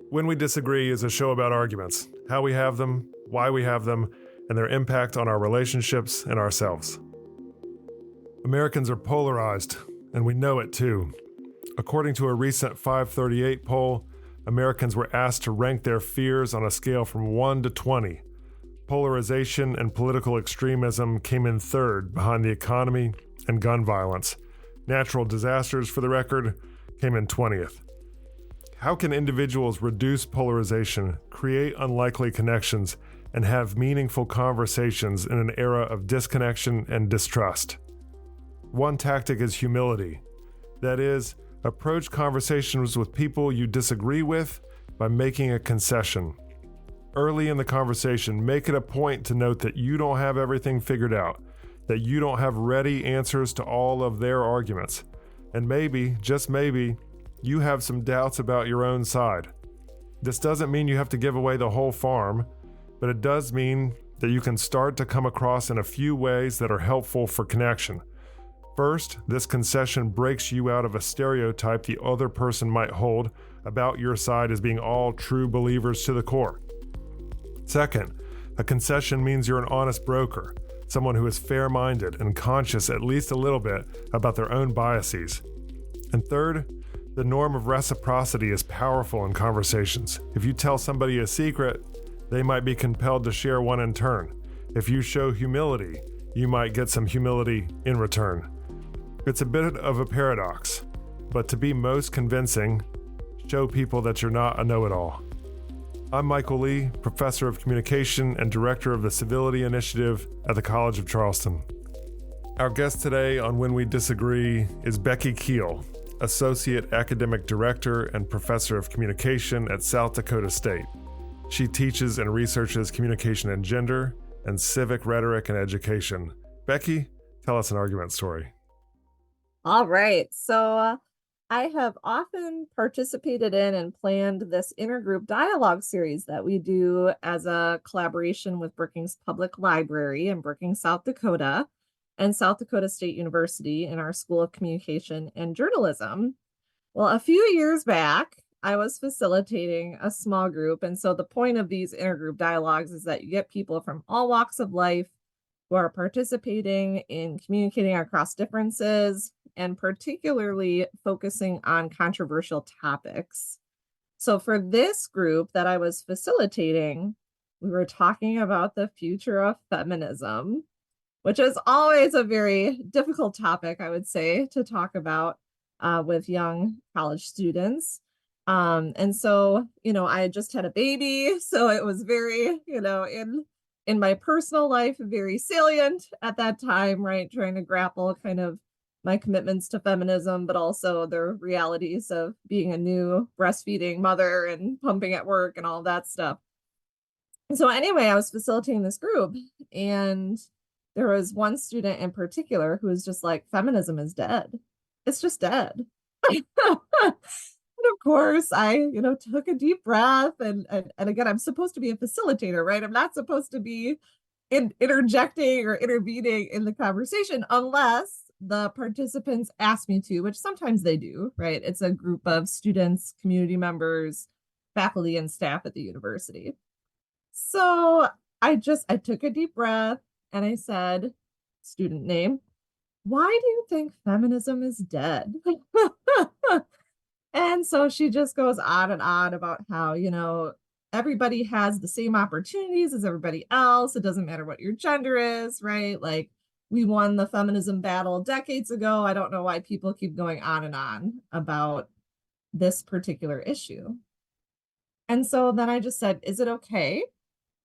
When We Disagree is a show about arguments, how we have them, why we have them, and their impact on our relationships and ourselves. Americans are polarized, and we know it too. According to a recent 538 poll, Americans were asked to rank their fears on a scale from 1 to 20. Polarization and political extremism came in third behind the economy and gun violence. Natural disasters, for the record, came in 20th. How can individuals reduce polarization, create unlikely connections, and have meaningful conversations in an era of disconnection and distrust? One tactic is humility. That is, approach conversations with people you disagree with by making a concession. Early in the conversation, make it a point to note that you don't have everything figured out, that you don't have ready answers to all of their arguments, and maybe, just maybe, you have some doubts about your own side. This doesn't mean you have to give away the whole farm, but it does mean that you can start to come across in a few ways that are helpful for connection. First, this concession breaks you out of a stereotype the other person might hold about your side as being all true believers to the core. Second, a concession means you're an honest broker, someone who is fair-minded and conscious at least a little bit about their own biases. And third, the norm of reciprocity is powerful in conversations. If you tell somebody a secret, they might be compelled to share one in turn. If you show humility, you might get some humility in return. It's a bit of a paradox, but to be most convincing, show people that you're not a know-it-all. I'm Michael Lee, Professor of Communication and Director of the Civility Initiative at the College of Charleston. Our guest today on When We Disagree is Becky Kuehl, Associate Academic Director and Professor of Communication at South Dakota State. She teaches and researches communication and gender and civic rhetoric and education. Becky, tell us an argument story. All right. So I have often participated in and planned this intergroup dialogue series that we do as a collaboration with Brookings Public Library in Brookings, South Dakota, and South Dakota State University in our School of Communication and Journalism. Well, a few years back, I was facilitating a small group. And so the point of these intergroup dialogues is that you get people from all walks of life who are participating in communicating across differences and particularly focusing on controversial topics. So for this group that I was facilitating, we were talking about the future of feminism, which is always a very difficult topic, I would say, to talk about with young college students. And so, I had just had a baby, so it was very, in my personal life, very salient at that time, right? Trying to grapple kind of my commitments to feminism, but also the realities of being a new breastfeeding mother and pumping at work and all that stuff. And so anyway, I was facilitating this group, and there was one student in particular who was just like, feminism is dead. It's just dead. And of course, I, took a deep breath. And again, I'm supposed to be a facilitator, right? I'm not supposed to be interjecting or intervening in the conversation unless the participants ask me to, which sometimes they do, right? It's a group of students, community members, faculty, and staff at the university. So I took a deep breath. And I said, student name, why do you think feminism is dead? And so she just goes on and on about how, everybody has the same opportunities as everybody else. It doesn't matter what your gender is, right? Like, we won the feminism battle decades ago. I don't know why people keep going on and on about this particular issue. And so then I just said, is it okay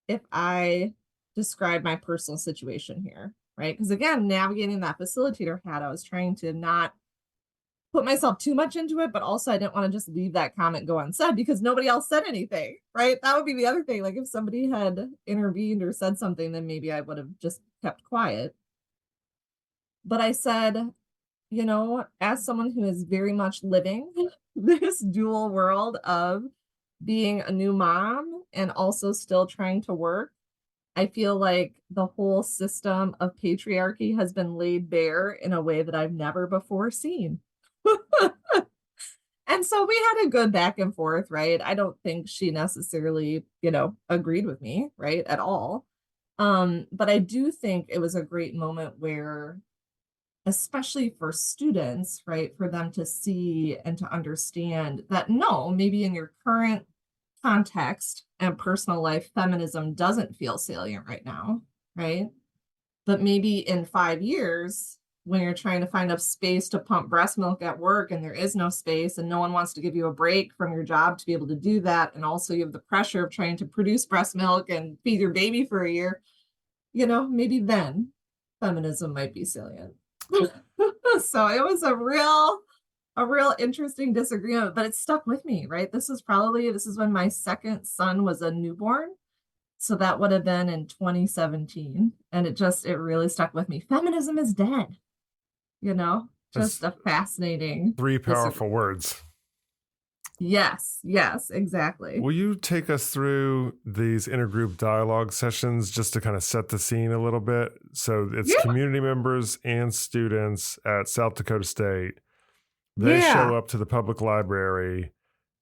if I describe my personal situation here, right? Because again, navigating that facilitator hat, I was trying to not put myself too much into it, but also I didn't want to just leave that comment go unsaid because nobody else said anything, right? That would be the other thing. Like if somebody had intervened or said something, then maybe I would have just kept quiet. But I said, as someone who is very much living this dual world of being a new mom and also still trying to work, I feel like the whole system of patriarchy has been laid bare in a way that I've never before seen. And so we had a good back and forth, right? I don't think she necessarily, agreed with me, right, at all. But I do think it was a great moment where, especially for students, right, for them to see and to understand that no, maybe in your current context and personal life, feminism doesn't feel salient right now, right? But maybe in 5 years, when you're trying to find a space to pump breast milk at work and there is no space and no one wants to give you a break from your job to be able to do that, and also you have the pressure of trying to produce breast milk and feed your baby for a year, maybe then feminism might be salient. So it was a real interesting disagreement, but it stuck with me, right? This is when my second son was a newborn. So that would have been in 2017. And it really stuck with me. Feminism is dead, That's just a fascinating three powerful disagreement. words. Yes, exactly. Will you take us through these intergroup dialogue sessions just to kind of set the scene a little bit? So it's Yeah, community members and students at South Dakota State. They yeah, show up to the public library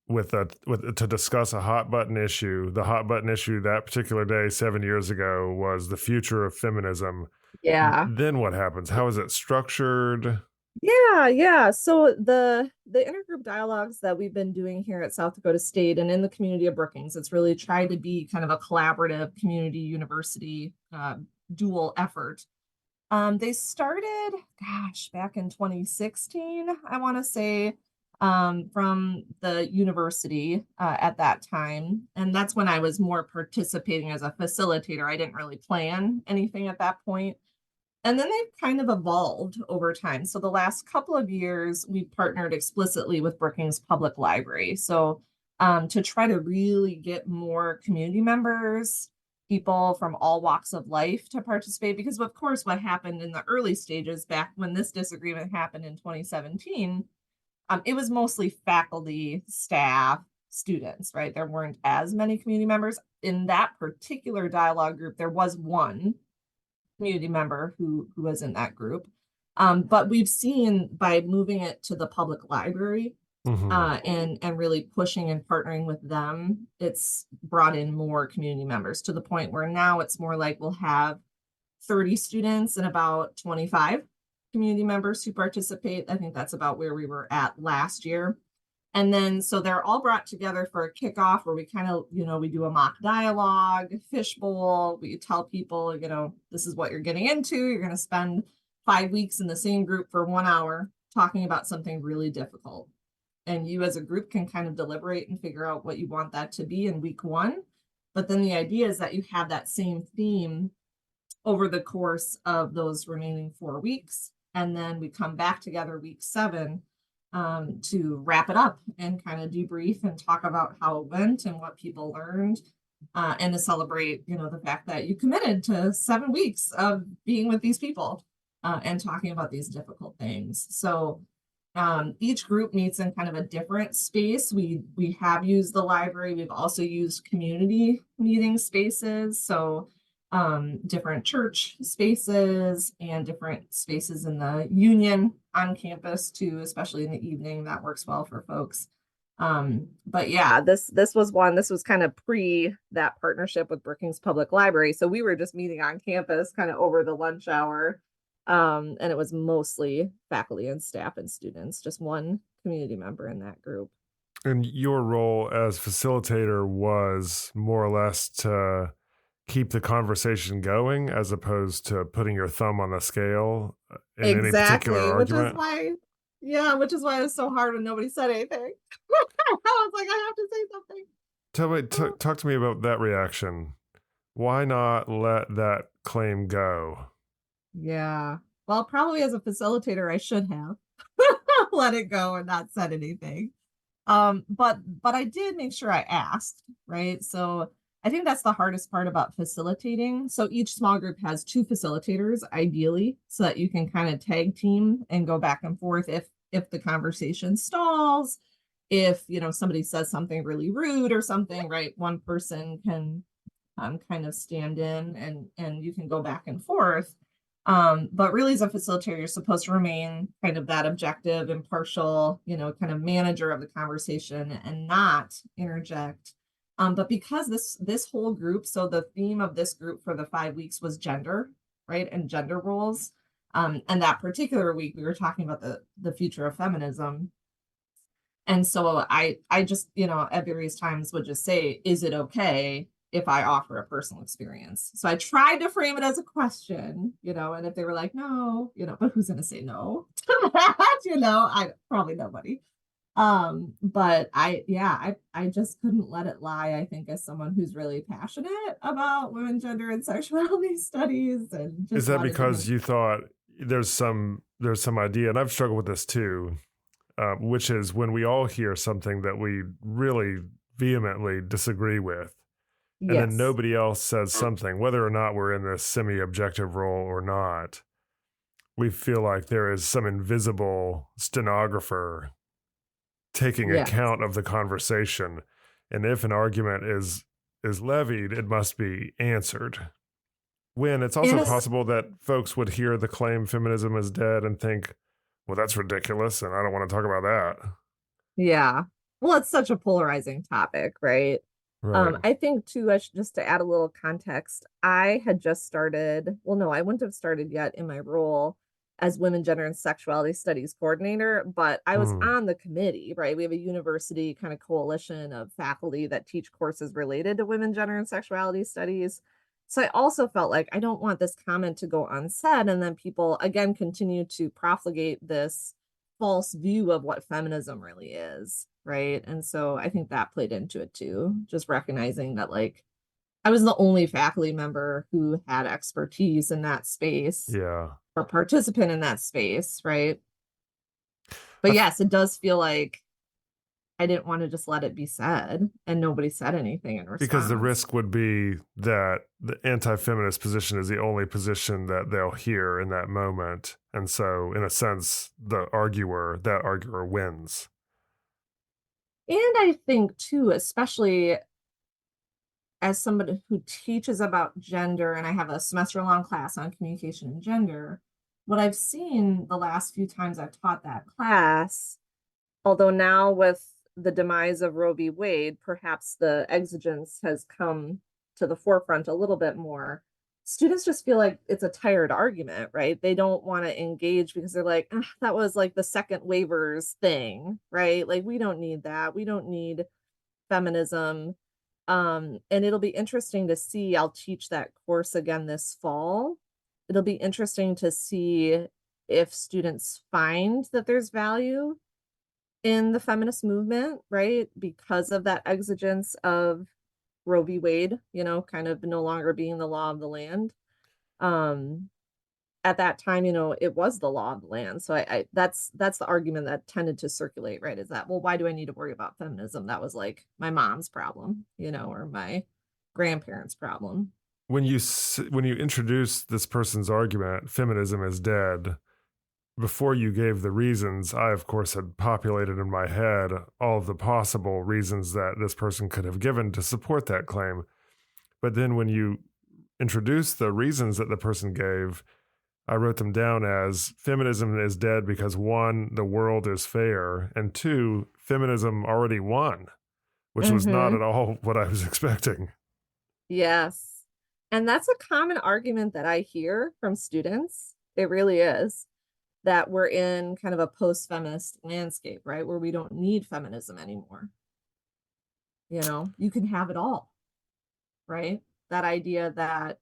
to discuss a hot button issue. The hot button issue that particular day 7 years ago was the future of feminism. yeah. Then what happens? How is it structured? Yeah. So the intergroup dialogues that we've been doing here at South Dakota State and in the community of Brookings, it's really tried to be kind of a collaborative community university dual effort. They started, gosh, back in 2016, I want to say, from the university at that time. And that's when I was more participating as a facilitator. I didn't really plan anything at that point. And then they've kind of evolved over time. So the last couple of years, we've partnered explicitly with Brookings Public Library. So to try to really get more community members, people from all walks of life to participate, because of course, what happened in the early stages back when this disagreement happened in 2017, it was mostly faculty, staff, students, right? There weren't as many community members. In that particular dialogue group, there was one community member who was in that group. But we've seen by moving it to the public library Mm-hmm. and really pushing and partnering with them, it's brought in more community members to the point where now it's more like we'll have 30 students and about 25 community members who participate. I think that's about where we were at last year. And then, so they're all brought together for a kickoff where we kind of, we do a mock dialogue, fishbowl. We tell people, this is what you're getting into. You're going to spend 5 weeks in the same group for 1 hour talking about something really difficult. And you as a group can kind of deliberate and figure out what you want that to be in week one. But then the idea is that you have that same theme over the course of those remaining 4 weeks. And then we come back together week 7 to wrap it up and kind of debrief and talk about how it went and what people learned, and to celebrate, the fact that you committed to 7 weeks of being with these people and talking about these difficult things. So each group meets in kind of a different space. We have used the library. We've also used community meeting spaces. So different church spaces and different spaces in the union on campus too, especially in the evening. That works well for folks. But yeah, this was kind of pre that partnership with Brookings Public Library. So we were just meeting on campus kind of over the lunch hour. And it was mostly faculty and staff and students, just one community member in that group. And your role as facilitator was more or less to keep the conversation going as opposed to putting your thumb on the scale in any particular Exactly, argument. which is why it was so hard when nobody said anything. I was like, I have to say something. Talk to me about that reaction. Why not let that claim go? Yeah. Well, probably as a facilitator, I should have let it go and not said anything. But I did make sure I asked, right? So I think that's the hardest part about facilitating. So each small group has 2 facilitators, ideally, so that you can kind of tag team and go back and forth if the conversation stalls, if somebody says something really rude or something, right? One person can kind of stand in and you can go back and forth. But really, as a facilitator, you're supposed to remain kind of that objective, impartial, kind of manager of the conversation and not interject. But because this whole group, so the theme of this group for the 5 weeks was gender, right? And gender roles. And that particular week, we were talking about the future of feminism. And so I just, at various times would just say, is it okay if I offer a personal experience? So I tried to frame it as a question, and if they were like, no, but who's going to say no to that? I probably nobody. But I just couldn't let it lie. I think as someone who's really passionate about women, gender, and sexuality studies, and just Is that wanted to because you thought there's some idea, and I've struggled with this too, which is when we all hear something that we really vehemently disagree with, and then yes, nobody else says something, whether or not we're in this semi-objective role or not, we feel like there is some invisible stenographer taking yes, account of the conversation, and if an argument is levied, it must be answered. When it's also yes, possible that folks would hear the claim feminism is dead and think, well, that's ridiculous, and I don't want to talk about that. yeah. Well, it's such a polarizing topic, right? Right. I think too, just to add a little context, I had just started, well, no, I wouldn't have started yet in my role as women, gender, and sexuality studies coordinator, but I was Hmm. on the committee, right? We have a university kind of coalition of faculty that teach courses related to women, gender, and sexuality studies. So I also felt like I don't want this comment to go unsaid, and then people again continue to profligate this false view of what feminism really is, right? And so I think that played into it too, just recognizing that like I was the only faculty member who had expertise in that space Yeah. or participant in that space, right? I But f- yes, it does feel like I didn't want to just let it be said and nobody said anything in because the response. risk would be that the anti-feminist position is the only position that they'll hear in that moment, and so in a sense that arguer wins. And I think too, especially as somebody who teaches about gender, and I have a semester long class on communication and gender, what I've seen the last few times I've taught that class, although now with the demise of Roe v. Wade, perhaps the exigence has come to the forefront a little bit more. Students just feel like it's a tired argument, right? They don't want to engage because they're like, "Ugh, that was like the second waivers thing, right? Like, we don't need that. We don't need feminism." And it'll be interesting to see. I'll teach that course again this fall. It'll be interesting to see if students find that there's value in the feminist movement, right? Because of that exigence of Roe v. Wade, kind of no longer being the law of the land. Um, at that time, it was the law of the land. So that's the argument that tended to circulate, right? Is that, well, why do I need to worry about feminism? That was like my mom's problem, or my grandparents' problem. When you introduce this person's argument, feminism is dead, before you gave the reasons, I, of course, had populated in my head all of the possible reasons that this person could have given to support that claim. But then when you introduced the reasons that the person gave, I wrote them down as feminism is dead because one, the world is fair, and two, feminism already won, which was not Mm-hmm. at all what I was expecting. Yes. And that's a common argument that I hear from students. It really is that we're in kind of a post-feminist landscape, right? Where we don't need feminism anymore. You can have it all, right? That idea that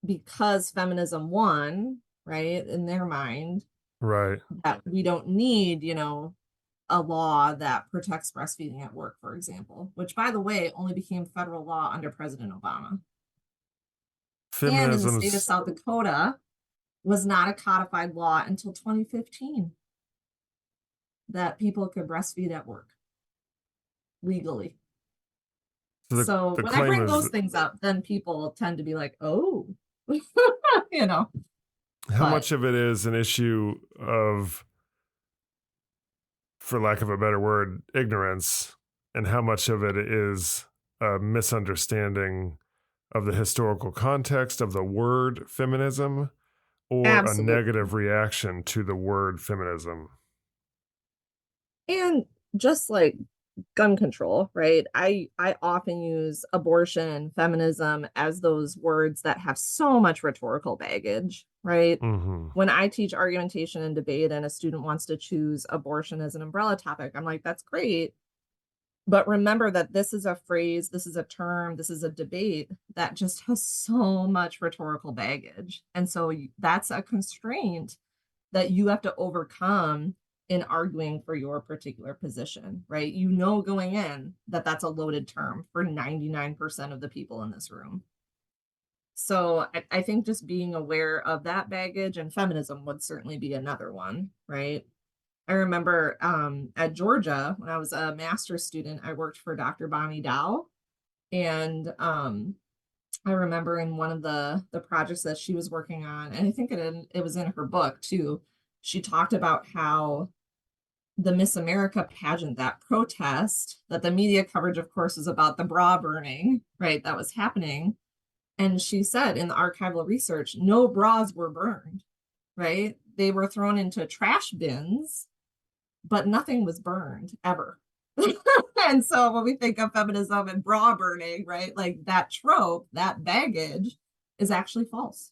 because feminism won, right, in their mind, Right. that we don't need, a law that protects breastfeeding at work, for example, which by the way, only became federal law under President Obama. And in the state of Feminism's South Dakota, was not a codified law until 2015 that people could breastfeed at work legally. So the when I claim bring is those things up, then people tend to be like, oh, you know, how but much of it is an issue of, for lack of a better word, ignorance, and how much of it is a misunderstanding of the historical context of the word feminism or a Absolutely. negative reaction to the word feminism? And just like gun control, right? I often use abortion and feminism as those words that have so much rhetorical baggage, right? Mm-hmm. When I teach argumentation and debate and a student wants to choose abortion as an umbrella topic, I'm like, that's great. But remember that this is a phrase, this is a term, this is a debate that just has so much rhetorical baggage. And so that's a constraint that you have to overcome in arguing for your particular position, right? You know, going in that that's a loaded term for 99% of the people in this room. So I think just being aware of that baggage, and feminism would certainly be another one, right? I remember at Georgia, when I was a master's student, I worked for Dr. Bonnie Dow. And I remember in one of the projects that she was working on, and I think it was in her book too, she talked about how the Miss America pageant, that protest, that the media coverage, of course, was about the bra burning, right? That was happening. And she said in the archival research, no bras were burned, right? They were thrown into trash bins, but nothing was burned ever. And so when we think of feminism and bra burning, right, like that trope, that baggage is actually false.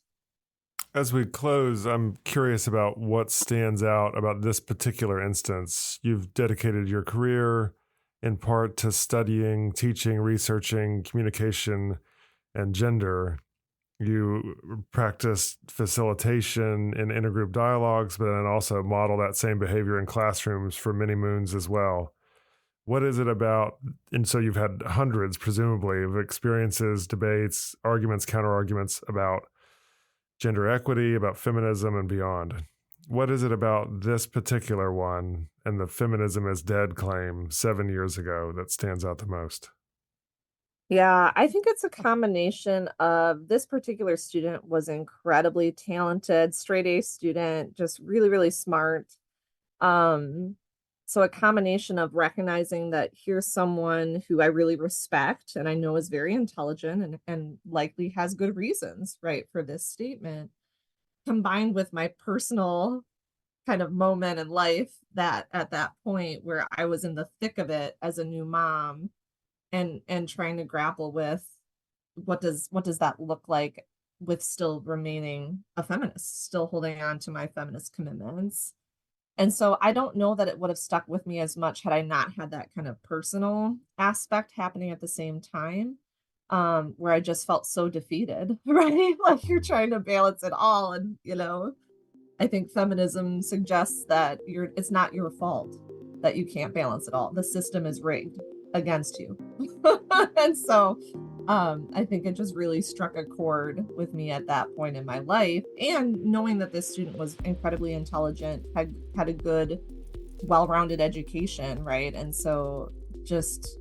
As we close, I'm curious about what stands out about this particular instance. You've dedicated your career in part to studying, teaching, researching communication and gender. You practice facilitation in intergroup dialogues, but then also model that same behavior in classrooms for many moons as well. What is it about? And so you've had hundreds, presumably, of experiences, debates, arguments, counter-arguments about gender equity, about feminism, and beyond. What is it about this particular one and the feminism is dead claim 7 years ago that stands out the most? Yeah, I think it's a combination of this particular student was incredibly talented, straight A student, just really, really smart. Um, so a combination of recognizing that here's someone who I really respect and I know is very intelligent and likely has good reasons, right, for this statement, combined with my personal kind of moment in life that at that point where I was in the thick of it as a new mom and trying to grapple with what does that look like with still remaining a feminist, still holding on to my feminist commitments. And so I don't know that it would have stuck with me as much had I not had that kind of personal aspect happening at the same time, where I just felt so defeated, right? Like you're trying to balance it all. And, I think feminism suggests that it's not your fault that you can't balance it all. The system is rigged against you. And so I think it just really struck a chord with me at that point in my life. And knowing that this student was incredibly intelligent, had a good, well-rounded education, right? And so just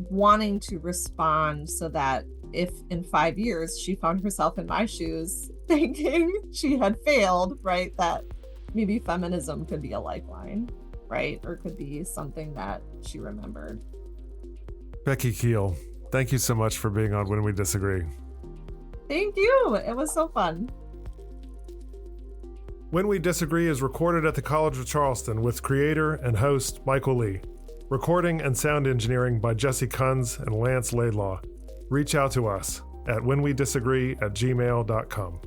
wanting to respond so that if in 5 years she found herself in my shoes thinking she had failed, right, that maybe feminism could be a lifeline, right? Or could be something that she remembered. Becky Kuehl, thank you so much for being on When We Disagree. Thank you. It was so fun. When We Disagree is recorded at the College of Charleston with creator and host Michael Lee. Recording and sound engineering by Jesse Kunz and Lance Laidlaw. Reach out to us at whenwedisagree@gmail.com.